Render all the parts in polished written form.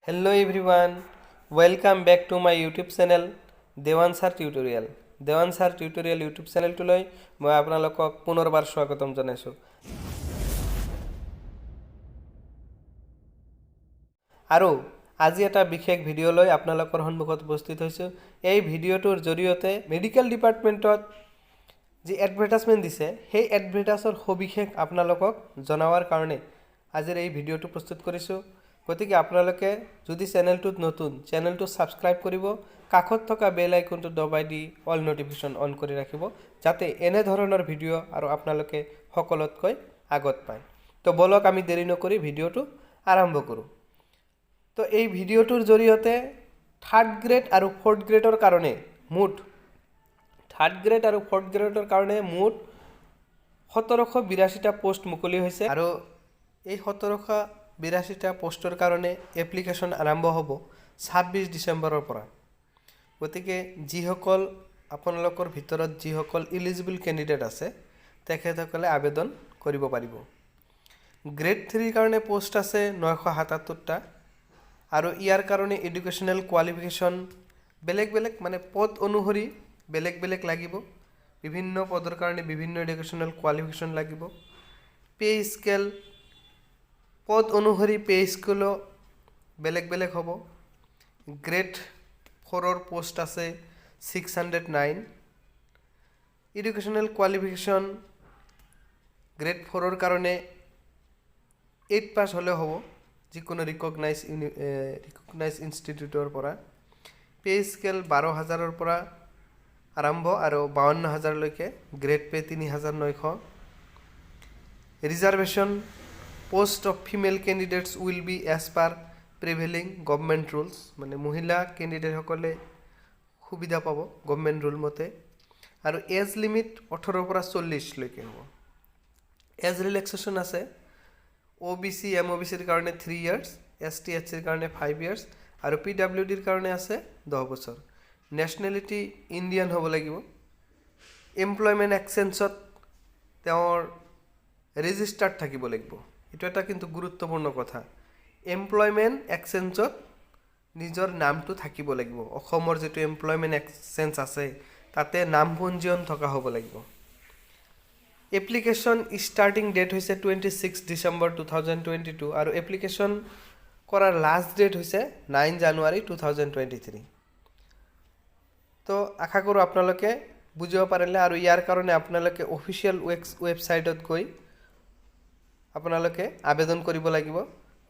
Hello everyone, welcome back to my YouTube channel Devansar Tutorial. Devansar Tutorial YouTube channel to loi moi আপোনালোকক পুনৰবাৰ স্বাগতম জনাইছো। আৰু আজি এটা বিশেষ ভিডিও লৈ আপোনালোকৰ সন্মুখত উপস্থিত হৈছো। এই ভিডিওটোৰ জৰিয়তে মেডিকেল ডিপাৰ্টমেন্টত যি এডভাৰটাইজমেন্ট দিছে সেই এডভাৰটাইজৰ সবিশেষ আপোনালোকক জনাৱাৰ কাৰণে আজিৰ এই ভিডিওটো প্ৰস্তুত কৰিছো। গতিকে আপোনালোকে যদি চেনেলটোত নতুন চেনেলটো সাবস্ক্ৰাইব কৰিব, কাষত থকা বেল আইকনটো দবাই দি অল নোটিফিকেশন অন কৰি ৰাখিব যাতে এনে ধৰণৰ ভিডিও আৰু আপোনালোকে সকলোতকৈ আগত পায়। তো বলক আমি দেৰি নকৰি ভিডিওটো আৰম্ভ কৰো। তো এই ভিডিওটোৰ জৰিয়তে থাৰ্ড গ্ৰেড আৰু ফৰ্থ গ্ৰেডৰ কাৰণে মুঠ 1782টা পোষ্ট মুকলি হৈছে আৰু এই 1782টা পোষ্টৰ কাৰণে এপ্লিকেশন আৰম্ভ হ'ব 26 ডিসেম্বৰৰ পৰা। গতিকে যিসকল আপোনালোকৰ ভিতৰত যিসকল এলিজিবল ক্যান্ডিডেট আছে তেখেতসকলে আবেদন কৰিব পাৰিব। গ্ৰেড 3 কাৰণে পোষ্ট আছে 977টা আৰু ইয়াৰ কাৰণে এডুকেশনাল কোৱালিফিকেশন বেলেগ মানে পদ অনুসৰি বেলেগ লাগিব। বিভিন্ন পদৰ কাৰণে বিভিন্ন এডুকেশনাল কোৱালিফিকেশন লাগিব। পে স্কেল পদ অনুসৰি পে স্কেল বেলেগ হ'ব। গ্ৰেড 4ৰ পোষ্ট আছে 609। এডুকেশনাল কোৱালিফিকেশন গ্ৰেড 4ৰ কাৰণে 8 পাস হলে হ'ব যিকোনো ৰিকগনাইজ ইনষ্টিটিউটৰ পৰা। পে স্কেল 12000ৰ পৰা আৰম্ভ আৰু 52000 লৈকে। Grade pay 3900। Reservation post of female candidates will be as per prevailing government rules, মানে মহিলা ক্যান্ডিডেট সকলে সুবিধা পাব গভৰ্নমেণ্ট ৰুল মতে। আৰু এজ লিমিট 18 পৰা 40 লৈকে হ'ব। এজ ৰিলেক্সেশন আছে OBC MOBCৰ কাৰণে 3 ইয়াৰ্স, ST HCৰ কাৰণে 5 ইয়াৰ্স আৰু PWDৰ কাৰণে আছে 10 বছৰ। নেশনালিটি ইণ্ডিয়ান হ'ব লাগিব। এমপ্লয়মেন্ট এক্সচেঞ্জত তেওঁৰ ৰেজিষ্টাৰ্ড থাকিব লাগিব। এটা এটা কিন্তু গুৰুত্বপূৰ্ণ কথা। এমপ্লয়মেন্ট এক্সচেঞ্জত নিজৰ নামটো থাকিব লাগিব। অসমৰ যেটো এমপ্লয়মেন্ট এক্সচেঞ্জ আছে তাতে নাম পঞ্জীয়ন থকা হ'ব লাগিব। এপ্লিকেশন স্টার্টিং ডেট হৈছে 26 ডিসেম্বৰ 2022 আৰু এপ্লিকেশন কৰাৰ লাষ্ট ডেট হৈছে 9 জানুৱাৰী 2023। তো আশা কৰো আপোনালোকে বুজিব পাৰিলে আৰু ইয়াৰ কাৰণে আপোনালোকে অফিচিয়েল ওয়েবসাইটত গৈ আপোনালোকে আবেদন কৰিব লাগিব।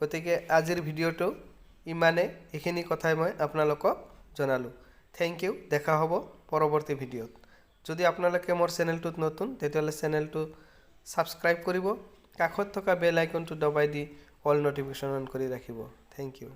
গতিকে আজিৰ ভিডিওটো ইমানে, এইখিনি কথাই মই আপোনালোকক জনালো। Thank you. দেখা হ'ব পৰৱৰ্তী ভিডিওত। যদি আপোনালোকে মোৰ চেনেলটোত নতুন তেতিয়াহ'লে চেনেলটো সাবস্ক্ৰাইব কৰিব, কাষত থকা বেল আইকনটো দবাই দি অল নোটিফিকেশন অন কৰি ৰাখিব। Thank U.